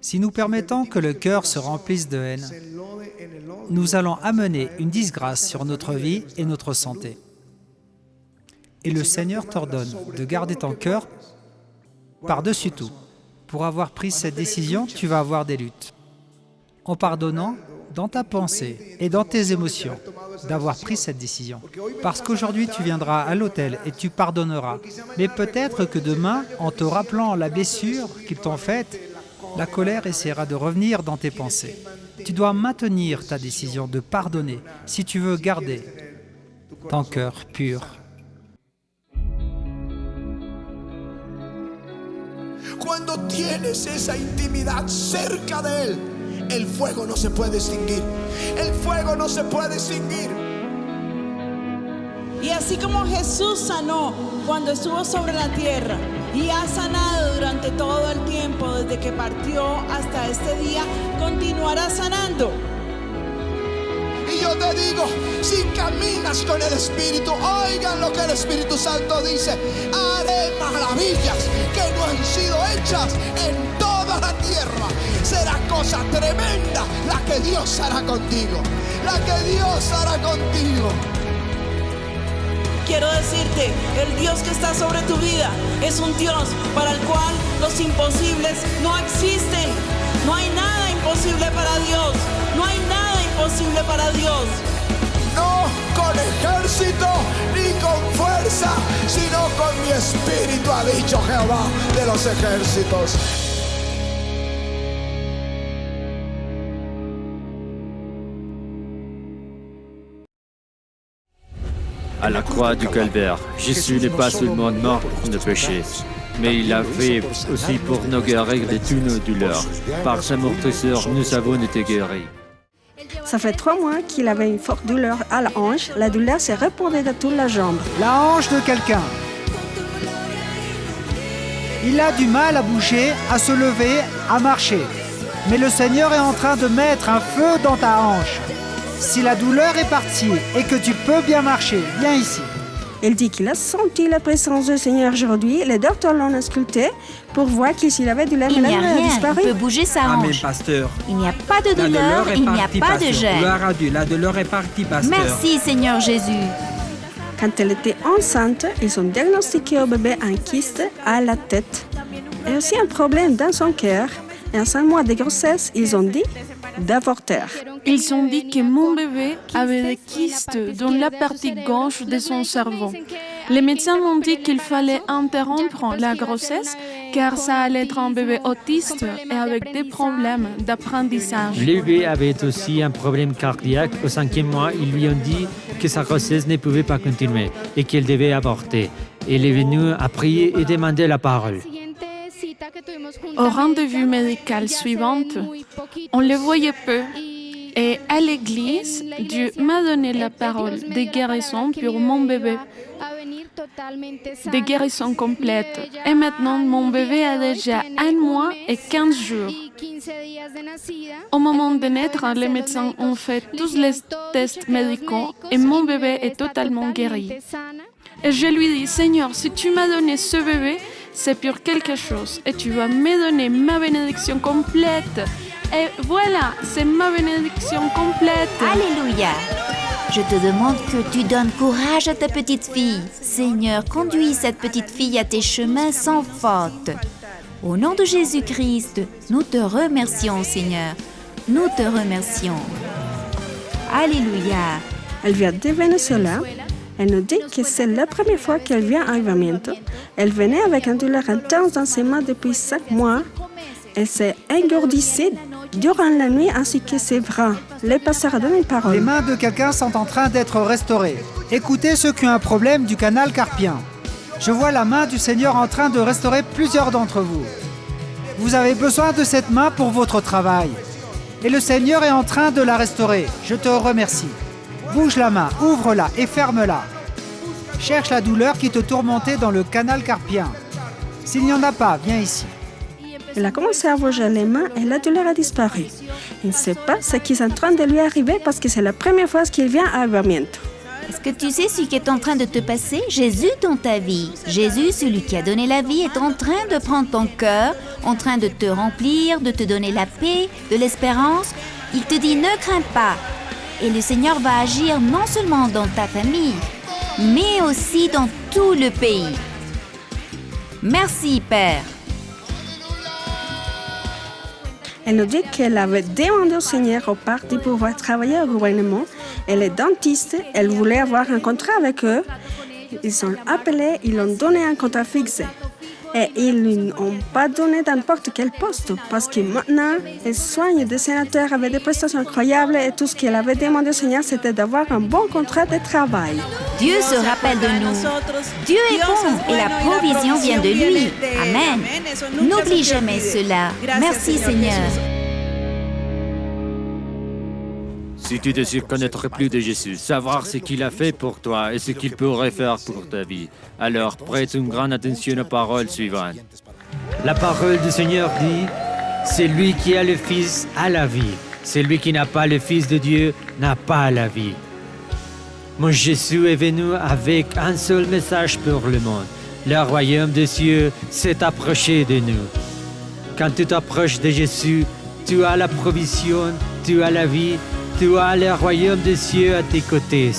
Si nous permettons que le cœur se remplisse de haine, nous allons amener une disgrâce sur notre vie et notre santé. Et le Seigneur t'ordonne de garder ton cœur par-dessus tout. Pour avoir pris cette décision, tu vas avoir des luttes. En pardonnant dans ta pensée et dans tes émotions d'avoir pris cette décision. Parce qu'aujourd'hui, tu viendras à l'autel et tu pardonneras. Mais peut-être que demain, en te rappelant la blessure qu'ils t'ont faite, la colère essaiera de revenir dans tes pensées. Tu dois maintenir ta décision de pardonner si tu veux garder ton cœur pur. Cuando tienes esa intimidad cerca de Él, el fuego no se puede extinguir. El fuego no se puede extinguir. Y así como Jesús sanó cuando estuvo sobre la tierra y ha sanado durante todo el tiempo desde que partió hasta este día, continuará sanando. Y yo te digo, si caminas con el Espíritu, oigan lo que el Espíritu Santo dice: haré maravillas que no han sido hechas en toda la tierra. Será cosa tremenda la que Dios hará contigo, la que Dios hará contigo. Quiero decirte, el Dios que está sobre tu vida es un Dios para el cual los imposibles no existen. No hay nada imposible para Dios. No hay nada imposible para Dios. No con ejército ni con fuerza, sino con mi espíritu, ha dicho Jehová de los ejércitos. À la croix du Calvaire, Jésus n'est pas seulement mort pour nos péchés, mais il a fait aussi pour nous guérir de toutes nos douleurs. Par sa meurtrissure, nous avons été guéris. Ça fait 3 mois qu'il avait une forte douleur à la hanche. La douleur s'est répandue dans toute la jambe. La hanche de quelqu'un. Il a du mal à bouger, à se lever, à marcher. Mais le Seigneur est en train de mettre un feu dans ta hanche. Si la douleur est partie et que tu peux bien marcher, viens ici. Il dit qu'il a senti la présence du Seigneur aujourd'hui. Les docteurs l'ont ausculté pour voir s'il avait de la Il n'y a maladie a rien, disparu. il peut bouger sa Amen, hanche. pasteur. Il n'y a pas de La douleur, est il n'y a partie, pas de pasteur. gêne. Gloire à Dieu, la douleur est partie, pasteur. Merci Seigneur Jésus. Quand elle était enceinte, ils ont diagnostiqué au bébé un kyste à la tête et aussi un problème dans son cœur. Et en 5 mois de grossesse, ils ont dit d'avorter. Ils ont dit que mon bébé avait des kystes dans la partie gauche de son cerveau. Les médecins m'ont dit qu'il fallait interrompre la grossesse car ça allait être un bébé autiste et avec des problèmes d'apprentissage. Le bébé avait aussi un problème cardiaque. Au 5e mois, ils lui ont dit que sa grossesse ne pouvait pas continuer et qu'elle devait avorter. Elle est venue à prier et demander la parole. Au rendez-vous médical suivant, on le voyait peu. Et à l'église, Dieu m'a donné la parole de guérison pour mon bébé, de guérison complète. Et maintenant, mon bébé a déjà 1 mois et 15 jours. Au moment de naître, les médecins ont fait tous les tests médicaux et mon bébé est totalement guéri. Et je lui dis, Seigneur, si tu m'as donné ce bébé, c'est pour quelque chose et tu vas me donner ma bénédiction complète. Et voilà, c'est ma bénédiction complète. Alléluia. Je te demande que tu donnes courage à ta petite fille. Seigneur, conduis cette petite fille à tes chemins sans faute. Au nom de Jésus-Christ, nous te remercions, Seigneur. Nous te remercions. Alléluia. Elle vient de Venezuela. Elle nous dit que c'est la première fois qu'elle vient à Avivamiento. Elle venait avec une douleur intense dans ses mains depuis 5 mois. Elle s'est engourdissée durant la nuit ainsi que ses bras. Le pasteur a donné une parole. Les mains de quelqu'un sont en train d'être restaurées. Écoutez ceux qui ont un problème du canal carpien. Je vois la main du Seigneur en train de restaurer plusieurs d'entre vous. Vous avez besoin de cette main pour votre travail. Et le Seigneur est en train de la restaurer. Je te remercie. Bouge la main, ouvre-la et ferme-la. Cherche la douleur qui te tourmentait dans le canal carpien. S'il n'y en a pas, viens ici. Il a commencé à bouger les mains et la douleur a disparu. Il ne sait pas ce qui est en train de lui arriver parce que c'est la première fois qu'il vient à Avivamiento. Est-ce que tu sais ce qui est en train de te passer? Jésus dans ta vie. Jésus, celui qui a donné la vie, est en train de prendre ton cœur, en train de te remplir, de te donner la paix, de l'espérance. Il te dit ne crains pas. Et le Seigneur va agir non seulement dans ta famille, mais aussi dans tout le pays. Merci, Père. Elle nous dit qu'elle avait demandé au Seigneur au parc de pouvoir travailler au gouvernement. Elle est dentiste, elle voulait avoir un contrat avec eux. Ils ont appelé, ils ont donné un contrat fixé. Et ils n'ont pas donné n'importe quel poste parce que maintenant, elle soigne des sénateurs avec des prestations incroyables et tout ce qu'elle avait demandé au Seigneur, c'était d'avoir un bon contrat de travail. Dieu se rappelle de nous. Dieu est bon et la provision vient de lui. Amen. N'oublie jamais cela. Merci Seigneur. Si tu désires connaître plus de Jésus, savoir ce qu'il a fait pour toi et ce qu'il pourrait faire pour ta vie, alors prête une grande attention aux paroles suivantes. La parole du Seigneur dit, « Celui qui a le Fils a la vie. Celui qui n'a pas le Fils de Dieu n'a pas la vie. » Mon Jésus est venu avec un seul message pour le monde. Le royaume des cieux s'est approché de nous. Quand tu t'approches de Jésus, tu as la provision, tu as la vie, tu as le royaume des cieux à tes côtés.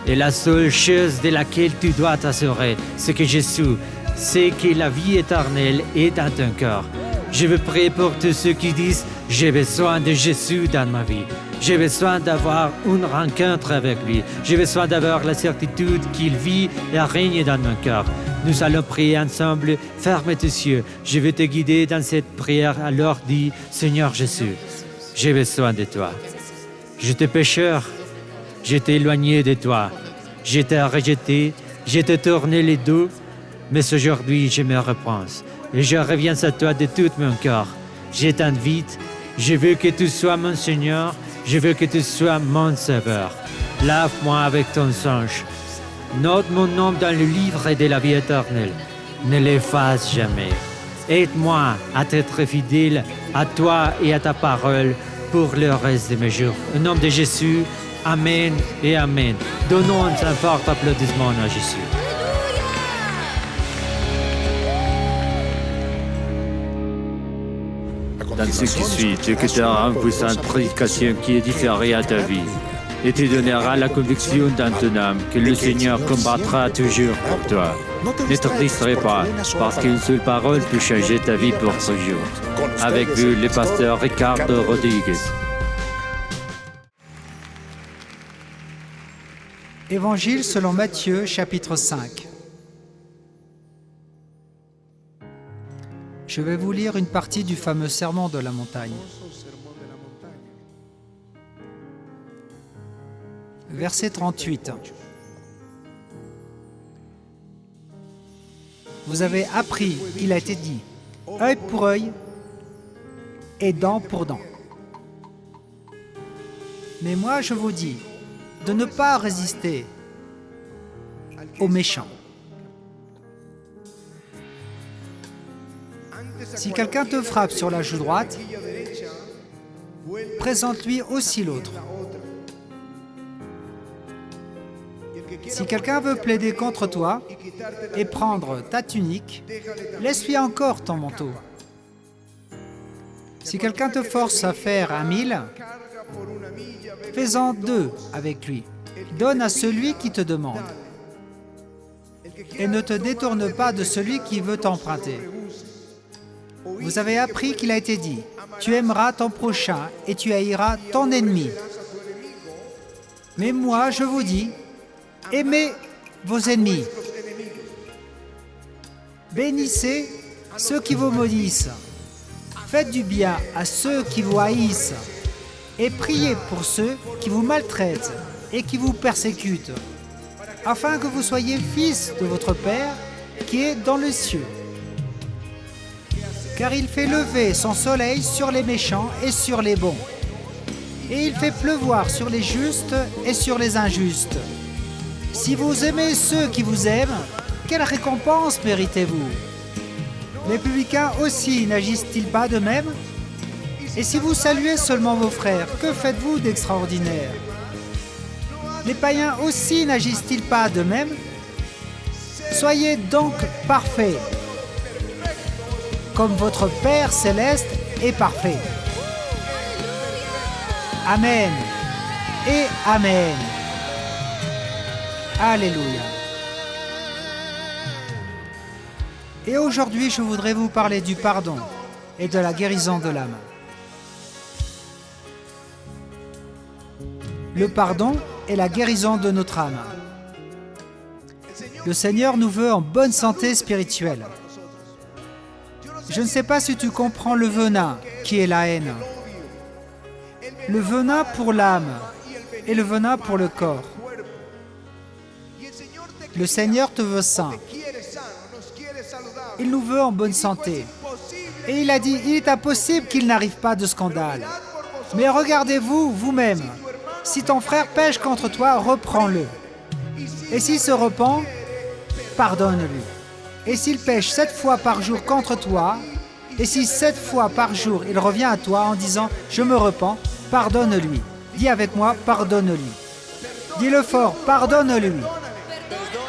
Et la seule chose de laquelle tu dois t'assurer, c'est que Jésus, c'est que la vie éternelle est dans ton cœur. Je veux prier pour tous ceux qui disent « J'ai besoin de Jésus dans ma vie. J'ai besoin d'avoir une rencontre avec lui. J'ai besoin d'avoir la certitude qu'il vit et règne dans mon cœur. » Nous allons prier ensemble. Ferme tes yeux. Je vais te guider dans cette prière. Alors dis « Seigneur Jésus, j'ai besoin de toi. J'étais pécheur. J'étais éloigné de toi. J'étais rejeté. J'étais tourné les dos. Mais aujourd'hui, je me repense. Et je reviens à toi de tout mon cœur. Je t'invite. Je veux que tu sois mon Seigneur. Je veux que tu sois mon Sauveur. Lave-moi avec ton sang. Note mon nom dans le livre de la vie éternelle. Ne l'efface jamais. Aide-moi à être fidèle à toi et à ta parole pour le reste de mes jours. Au nom de Jésus, Amen et Amen. Donnons un fort applaudissement à Jésus. Dans ce qui suit, tu écouteras une puissante prédication qui édifiera ta vie et te donnera la conviction dans ton âme que le Seigneur combattra toujours pour toi. Ne te distrais pas, parce qu'une seule parole peut changer ta vie pour toujours. Avec vous, le pasteur Ricardo Rodriguez. Évangile selon Matthieu, chapitre 5. Je vais vous lire une partie du fameux sermon de la montagne. Verset 38. Vous avez appris, il a été dit, œil pour œil et dent pour dent. Mais moi je vous dis de ne pas résister aux méchants. Si quelqu'un te frappe sur la joue droite, présente-lui aussi l'autre. Si quelqu'un veut plaider contre toi et prendre ta tunique, laisse-lui encore ton manteau. Si quelqu'un te force à faire 1 mille, fais-en 2 avec lui. Donne à celui qui te demande. Et ne te détourne pas de celui qui veut t'emprunter. Vous avez appris qu'il a été dit, tu aimeras ton prochain et tu haïras ton ennemi. Mais moi, je vous dis, aimez vos ennemis. Bénissez ceux qui vous maudissent. Faites du bien à ceux qui vous haïssent. Et priez pour ceux qui vous maltraitent et qui vous persécutent, afin que vous soyez fils de votre Père qui est dans les cieux. Car il fait lever son soleil sur les méchants et sur les bons. Et il fait pleuvoir sur les justes et sur les injustes. Si vous aimez ceux qui vous aiment, quelle récompense méritez-vous? Les publicains aussi n'agissent-ils pas de même? Et si vous saluez seulement vos frères, que faites-vous d'extraordinaire? Les païens aussi n'agissent-ils pas de même? Soyez donc parfaits, comme votre Père céleste est parfait. Amen et Amen. Alléluia. Et aujourd'hui, je voudrais vous parler du pardon et de la guérison de l'âme. Le pardon est la guérison de notre âme. Le Seigneur nous veut en bonne santé spirituelle. Je ne sais pas si tu comprends le venin qui est la haine. Le venin pour l'âme et le venin pour le corps. Le Seigneur te veut sain. Il nous veut en bonne santé. Et il a dit, il est impossible qu'il n'arrive pas de scandale. Mais regardez-vous vous-même. Si ton frère pêche contre toi, reprends-le. Et s'il se repent, pardonne-lui. Et s'il pêche 7 fois par jour contre toi, et si 7 fois par jour il revient à toi en disant « Je me repens », pardonne-lui. Dis avec moi « Pardonne-lui ». Dis-le fort « Pardonne-lui ».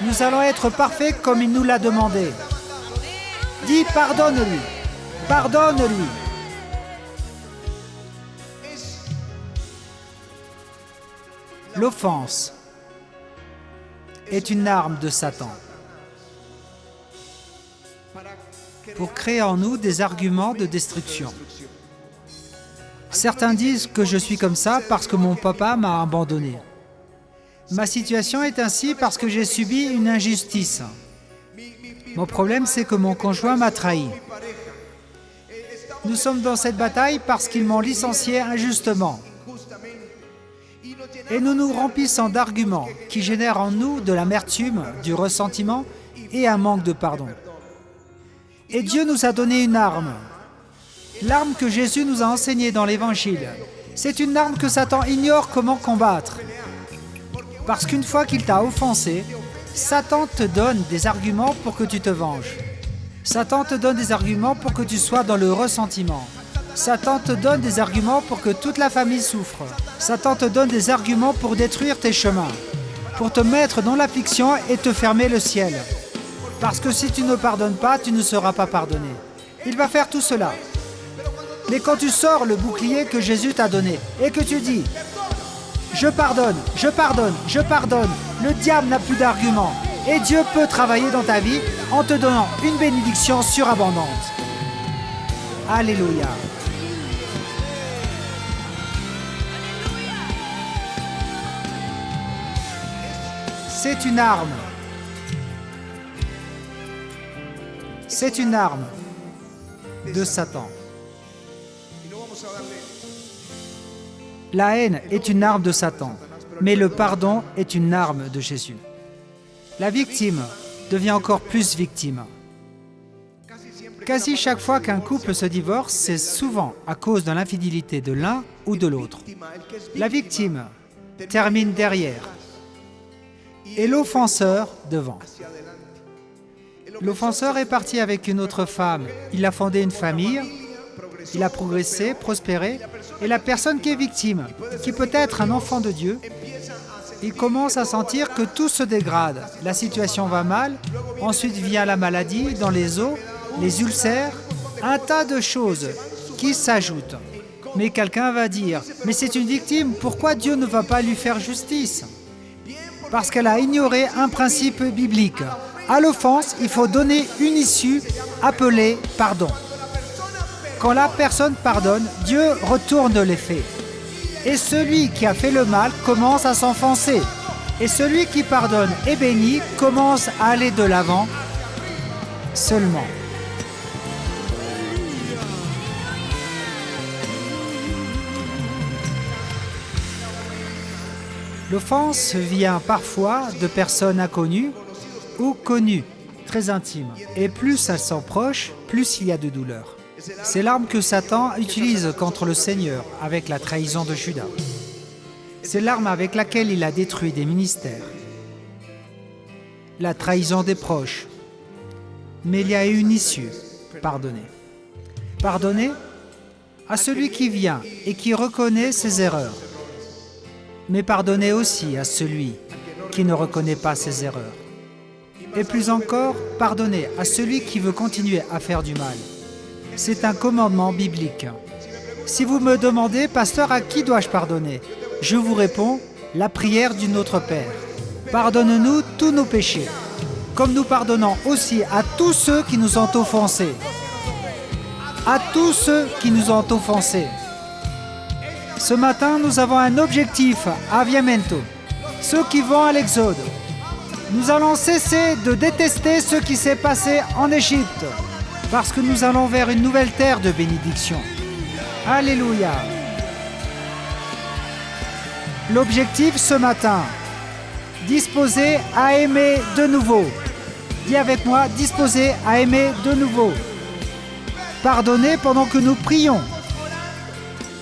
Nous allons être parfaits comme il nous l'a demandé. Dis « Pardonne-lui ». Pardonne-lui. L'offense est une arme de Satan pour créer en nous des arguments de destruction. Certains disent que je suis comme ça parce que mon papa m'a abandonné. Ma situation est ainsi parce que j'ai subi une injustice. Mon problème, c'est que mon conjoint m'a trahi. Nous sommes dans cette bataille parce qu'ils m'ont licencié injustement. Et nous nous remplissons d'arguments qui génèrent en nous de l'amertume, du ressentiment et un manque de pardon. Et Dieu nous a donné une arme. L'arme que Jésus nous a enseignée dans l'Évangile. C'est une arme que Satan ignore comment combattre. Parce qu'une fois qu'il t'a offensé, Satan te donne des arguments pour que tu te venges. Satan te donne des arguments pour que tu sois dans le ressentiment. Satan te donne des arguments pour que toute la famille souffre. Satan te donne des arguments pour détruire tes chemins, pour te mettre dans l'affliction et te fermer le ciel. Parce que si tu ne pardonnes pas, tu ne seras pas pardonné. Il va faire tout cela. Mais quand tu sors le bouclier que Jésus t'a donné et que tu dis « Je pardonne, je pardonne, je pardonne », le diable n'a plus d'arguments. Et Dieu peut travailler dans ta vie en te donnant une bénédiction surabondante. Alléluia. C'est une arme. C'est une arme de Satan. La haine est une arme de Satan, mais le pardon est une arme de Jésus. La victime devient encore plus victime. Quasi chaque fois qu'un couple se divorce, c'est souvent à cause de l'infidélité de l'un ou de l'autre. La victime termine derrière et l'offenseur devant. L'offenseur est parti avec une autre femme. Il a fondé une famille, il a progressé, prospéré, et la personne qui est victime, qui peut être un enfant de Dieu, il commence à sentir que tout se dégrade. La situation va mal, ensuite vient la maladie dans les os, les ulcères, un tas de choses qui s'ajoutent. Mais quelqu'un va dire, mais c'est une victime, pourquoi Dieu ne va pas lui faire justice? Parce qu'elle a ignoré un principe biblique. À l'offense, il faut donner une issue appelée pardon. Quand la personne pardonne, Dieu retourne les faits. Et celui qui a fait le mal commence à s'enfoncer. Et celui qui pardonne et bénit commence à aller de l'avant seulement. L'offense vient parfois de personnes inconnues ou connues, très intimes. Et plus elles sont proches, plus il y a de douleur. C'est l'arme que Satan utilise contre le Seigneur avec la trahison de Judas. C'est l'arme avec laquelle il a détruit des ministères. La trahison des proches. Mais il y a une issue, pardonner. Pardonner à celui qui vient et qui reconnaît ses erreurs. mais pardonnez aussi à celui qui ne reconnaît pas ses erreurs. Et plus encore, pardonnez à celui qui veut continuer à faire du mal. C'est un commandement biblique. Si vous me demandez, pasteur, à qui dois-je pardonner? Je vous réponds, la prière du Notre Père. Pardonne-nous tous nos péchés, comme nous pardonnons aussi à tous ceux qui nous ont offensés. À tous ceux qui nous ont offensés. Ce matin, nous avons un objectif, Avviamento. Ceux qui vont à l'Exode. Nous allons cesser de détester ce qui s'est passé en Égypte, parce que nous allons vers une nouvelle terre de bénédiction. Alléluia. L'objectif ce matin, disposer à aimer de nouveau. Dis avec moi, disposer à aimer de nouveau. Pardonner pendant que nous prions.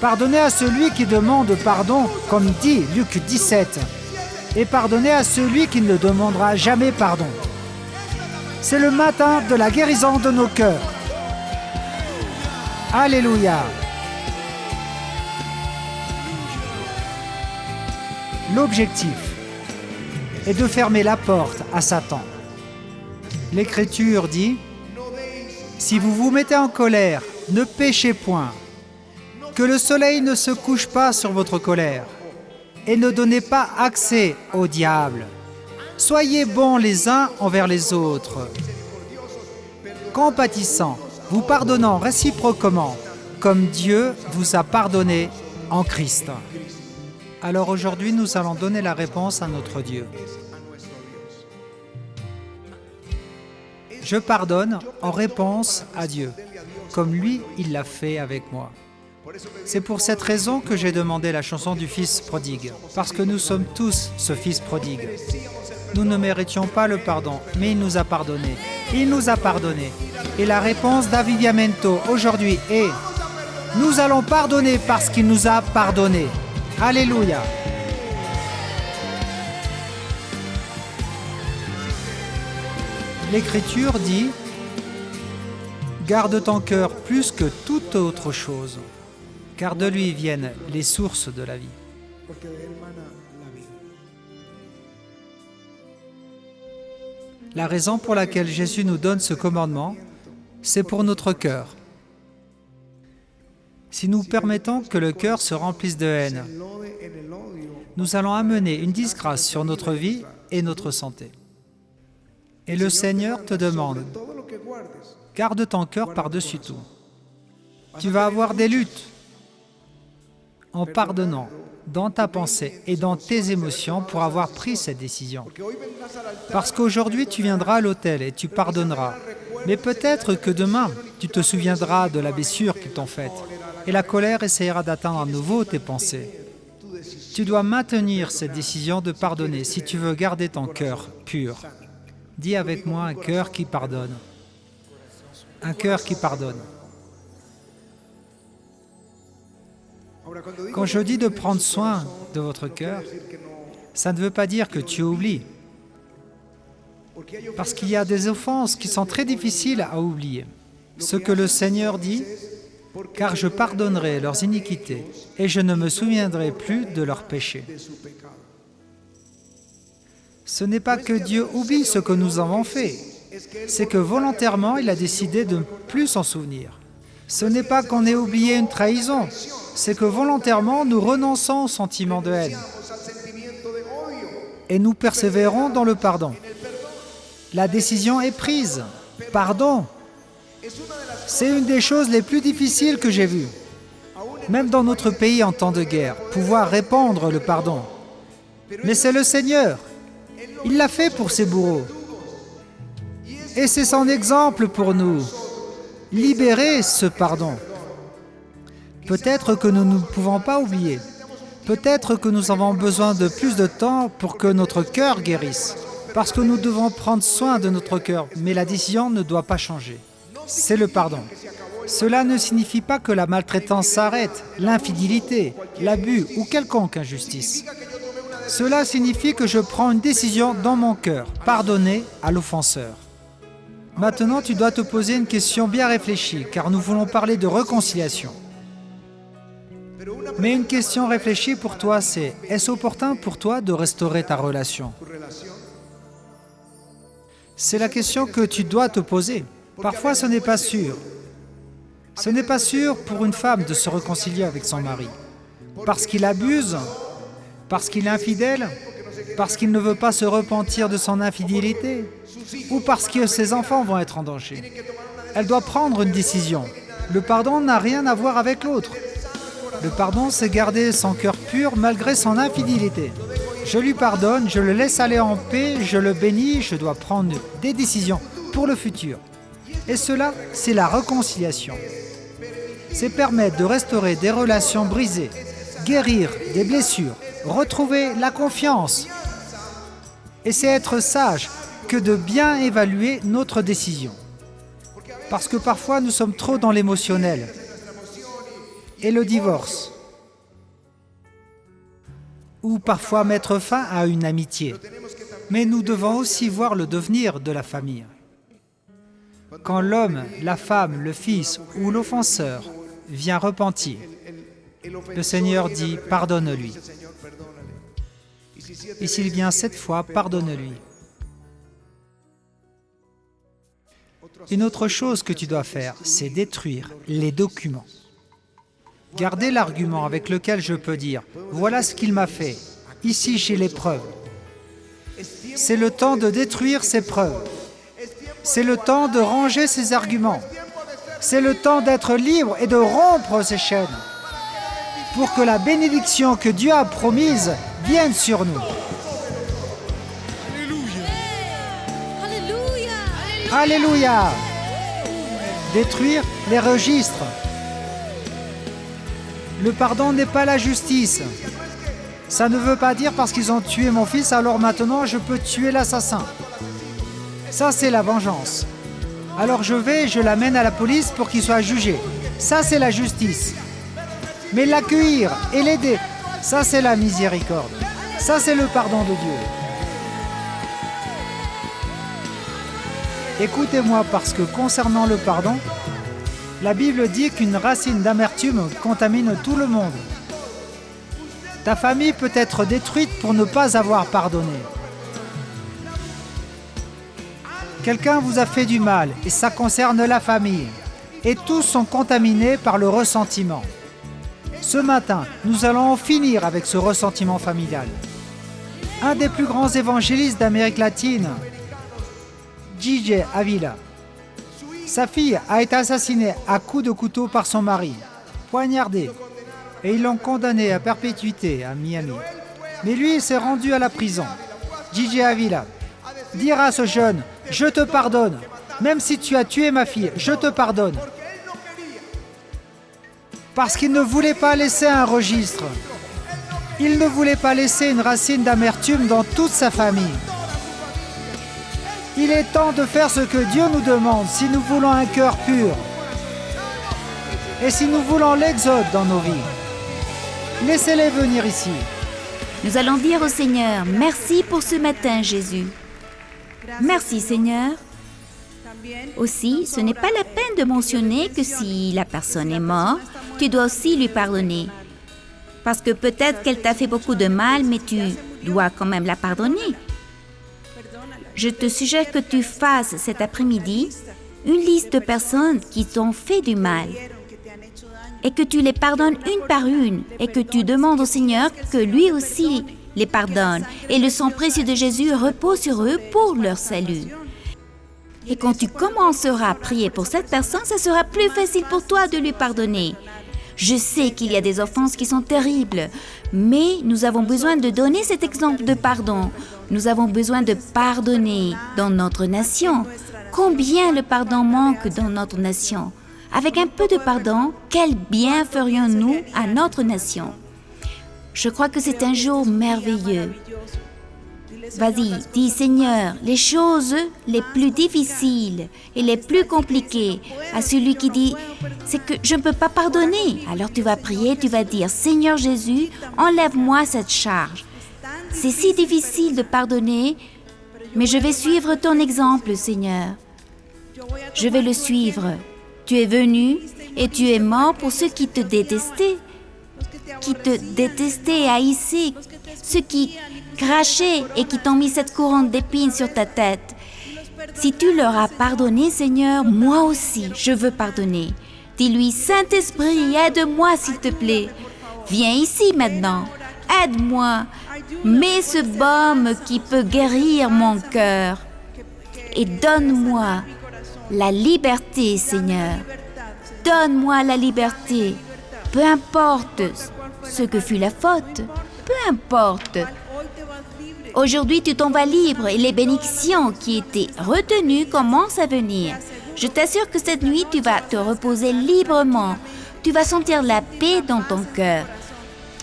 Pardonner à celui qui demande pardon, comme dit Luc 17. Et pardonner à celui qui ne demandera jamais pardon. C'est le matin de la guérison de nos cœurs. Alléluia. L'objectif est de fermer la porte à Satan. L'Écriture dit, « Si vous vous mettez en colère, ne péchez point, que le soleil ne se couche pas sur votre colère, et ne donnez pas accès au diable. Soyez bons les uns envers les autres, compatissants, vous pardonnant réciproquement, comme Dieu vous a pardonné en Christ. » Alors aujourd'hui, nous allons donner la réponse à notre Dieu. Je pardonne en réponse à Dieu, comme lui, il l'a fait avec moi. C'est pour cette raison que j'ai demandé la chanson du Fils prodigue, parce que nous sommes tous ce Fils prodigue. Nous ne méritions pas le pardon, mais il nous a pardonné. Il nous a pardonné. Et la réponse d'Avviamento aujourd'hui est « Nous allons pardonner parce qu'il nous a pardonné. » Alléluia. L'Écriture dit « Garde ton cœur plus que toute autre chose, car de lui viennent les sources de la vie. » La raison pour laquelle Jésus nous donne ce commandement, c'est pour notre cœur. Si nous permettons que le cœur se remplisse de haine, nous allons amener une disgrâce sur notre vie et notre santé. Et le Seigneur te demande, garde ton cœur par-dessus tout. Tu vas avoir des luttes en pardonnant dans ta pensée et dans tes émotions pour avoir pris cette décision. Parce qu'aujourd'hui, tu viendras à l'autel et tu pardonneras. Mais peut-être que demain, tu te souviendras de la blessure qu'ils t'ont faite. Et la colère essaiera d'atteindre à nouveau tes pensées. Tu dois maintenir cette décision de pardonner si tu veux garder ton cœur pur. Dis avec moi un cœur qui pardonne. Un cœur qui pardonne. Quand je dis de prendre soin de votre cœur, ça ne veut pas dire que tu oublies. Parce qu'il y a des offenses qui sont très difficiles à oublier. Ce que le Seigneur dit, « Car je pardonnerai leurs iniquités et je ne me souviendrai plus de leurs péchés. » Ce n'est pas que Dieu oublie ce que nous avons fait, c'est que volontairement, il a décidé de ne plus s'en souvenir. Ce n'est pas qu'on ait oublié une trahison, c'est que volontairement, nous renonçons au sentiment de haine. Et nous persévérons dans le pardon. La décision est prise. Pardon. C'est une des choses les plus difficiles que j'ai vues. Même dans notre pays en temps de guerre, pouvoir répandre le pardon. Mais c'est le Seigneur. Il l'a fait pour ses bourreaux. Et c'est son exemple pour nous. Libérer ce pardon. Peut-être que nous ne pouvons pas oublier. Peut-être que nous avons besoin de plus de temps pour que notre cœur guérisse. Parce que nous devons prendre soin de notre cœur, mais la décision ne doit pas changer. C'est le pardon. Cela ne signifie pas que la maltraitance s'arrête, l'infidélité, l'abus ou quelconque injustice. Cela signifie que je prends une décision dans mon cœur, pardonner à l'offenseur. Maintenant, tu dois te poser une question bien réfléchie, car nous voulons parler de réconciliation. Mais une question réfléchie pour toi, c'est est-ce opportun pour toi de restaurer ta relation? C'est la question que tu dois te poser. Parfois, ce n'est pas sûr. Ce n'est pas sûr pour une femme de se réconcilier avec son mari. Parce qu'il abuse, parce qu'il est infidèle, parce qu'il ne veut pas se repentir de son infidélité, ou parce que ses enfants vont être en danger. Elle doit prendre une décision. Le pardon n'a rien à voir avec l'autre. Le pardon, c'est garder son cœur pur malgré son infidélité. Je lui pardonne, je le laisse aller en paix, je le bénis, je dois prendre des décisions pour le futur. Et cela, c'est la réconciliation. C'est permettre de restaurer des relations brisées, guérir des blessures, retrouver la confiance. Et c'est être sage que de bien évaluer notre décision. Parce que parfois, nous sommes trop dans l'émotionnel. Et le divorce. Ou parfois mettre fin à une amitié. Mais nous devons aussi voir le devenir de la famille. Quand l'homme, la femme, le fils ou l'offenseur vient repentir, le Seigneur dit « pardonne-lui ». Et s'il vient 7 fois, pardonne-lui. Une autre chose que tu dois faire, c'est détruire les documents. Gardez l'argument avec lequel je peux dire « voilà ce qu'il m'a fait, ici j'ai les preuves ». C'est le temps de détruire ces preuves. C'est le temps de ranger ces arguments. C'est le temps d'être libre et de rompre ces chaînes pour que la bénédiction que Dieu a promise vienne sur nous. Alléluia! Détruire les registres. Le pardon n'est pas la justice. Ça ne veut pas dire parce qu'ils ont tué mon fils, alors maintenant je peux tuer l'assassin. Ça, c'est la vengeance. Alors je vais et je l'amène à la police pour qu'il soit jugé. Ça, c'est la justice. Mais l'accueillir et l'aider, ça, c'est la miséricorde. Ça, c'est le pardon de Dieu. Écoutez-moi, parce que concernant le pardon, la Bible dit qu'une racine d'amertume contamine tout le monde. Ta famille peut être détruite pour ne pas avoir pardonné. Quelqu'un vous a fait du mal et ça concerne la famille. Et tous sont contaminés par le ressentiment. Ce matin, nous allons en finir avec ce ressentiment familial. Un des plus grands évangélistes d'Amérique latine, J.J. Avila. Sa fille a été assassinée à coups de couteau par son mari, poignardée, et ils l'ont condamné à perpétuité à Miami. Mais lui, il s'est rendu à la prison. J.J. Avila dira à ce jeune, « Je te pardonne, même si tu as tué ma fille, je te pardonne. » Parce qu'il ne voulait pas laisser un registre. Il ne voulait pas laisser une racine d'amertume dans toute sa famille. Il est temps de faire ce que Dieu nous demande si nous voulons un cœur pur et si nous voulons l'exode dans nos vies. Laissez-les venir ici. Nous allons dire au Seigneur, merci pour ce matin, Jésus. Merci, Seigneur. Aussi, ce n'est pas la peine de mentionner que si la personne est morte, tu dois aussi lui pardonner. Parce que peut-être qu'elle t'a fait beaucoup de mal, mais tu dois quand même la pardonner. Je te suggère que tu fasses cet après-midi une liste de personnes qui t'ont fait du mal et que tu les pardonnes une par une et que tu demandes au Seigneur que lui aussi les pardonne et le sang précieux de Jésus repose sur eux pour leur salut. Et quand tu commenceras à prier pour cette personne, ça sera plus facile pour toi de lui pardonner. Je sais qu'il y a des offenses qui sont terribles, mais nous avons besoin de donner cet exemple de pardon. Nous avons besoin de pardonner dans notre nation. Combien le pardon manque dans notre nation? Avec un peu de pardon, quel bien ferions-nous à notre nation? Je crois que c'est un jour merveilleux. Vas-y, dis Seigneur, les choses les plus difficiles et les plus compliquées à celui qui dit « c'est que je ne peux pas pardonner ». Alors tu vas prier, tu vas dire « Seigneur Jésus, enlève-moi cette charge. C'est si difficile de pardonner, mais je vais suivre ton exemple, Seigneur. Je vais le suivre. Tu es venu et tu es mort pour ceux qui te détestaient. qui te détestaient et haïssaient, ceux qui crachaient et qui t'ont mis cette couronne d'épines sur ta tête. Si tu leur as pardonné, Seigneur, moi aussi, je veux pardonner. Dis-lui, Saint-Esprit, aide-moi s'il te plaît. Viens ici maintenant, aide-moi. Mets ce baume qui peut guérir mon cœur. Et donne-moi la liberté, Seigneur. Donne-moi la liberté. Peu importe ce que fut la faute, peu importe. Aujourd'hui, tu t'en vas libre et les bénédictions qui étaient retenues commencent à venir. Je t'assure que cette nuit, tu vas te reposer librement. Tu vas sentir la paix dans ton cœur.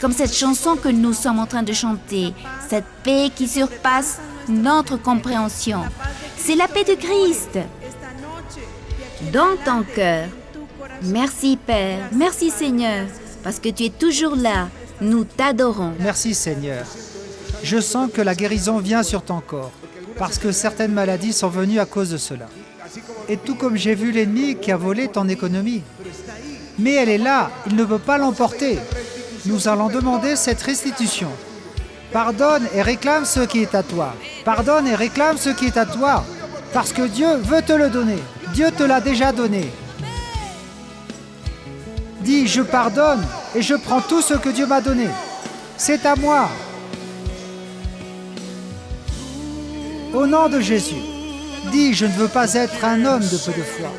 Comme cette chanson que nous sommes en train de chanter. Cette paix qui surpasse notre compréhension. C'est la paix de Christ dans ton cœur. Merci Père, merci Seigneur, parce que tu es toujours là. Nous t'adorons. Merci Seigneur. Je sens que la guérison vient sur ton corps, parce que certaines maladies sont venues à cause de cela. Et tout comme j'ai vu l'ennemi qui a volé ton économie. Mais elle est là, il ne peut pas l'emporter. Nous allons demander cette restitution. Pardonne et réclame ce qui est à toi. Pardonne et réclame ce qui est à toi, parce que Dieu veut te le donner. Dieu te l'a déjà donné. Dis, je pardonne et je prends tout ce que Dieu m'a donné. C'est à moi. Au nom de Jésus, dis, je ne veux pas être un homme de peu de foi.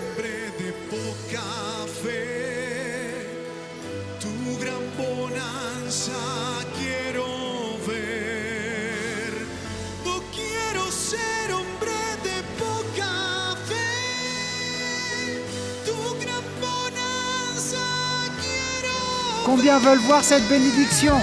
Combien veulent voir cette bénédiction ?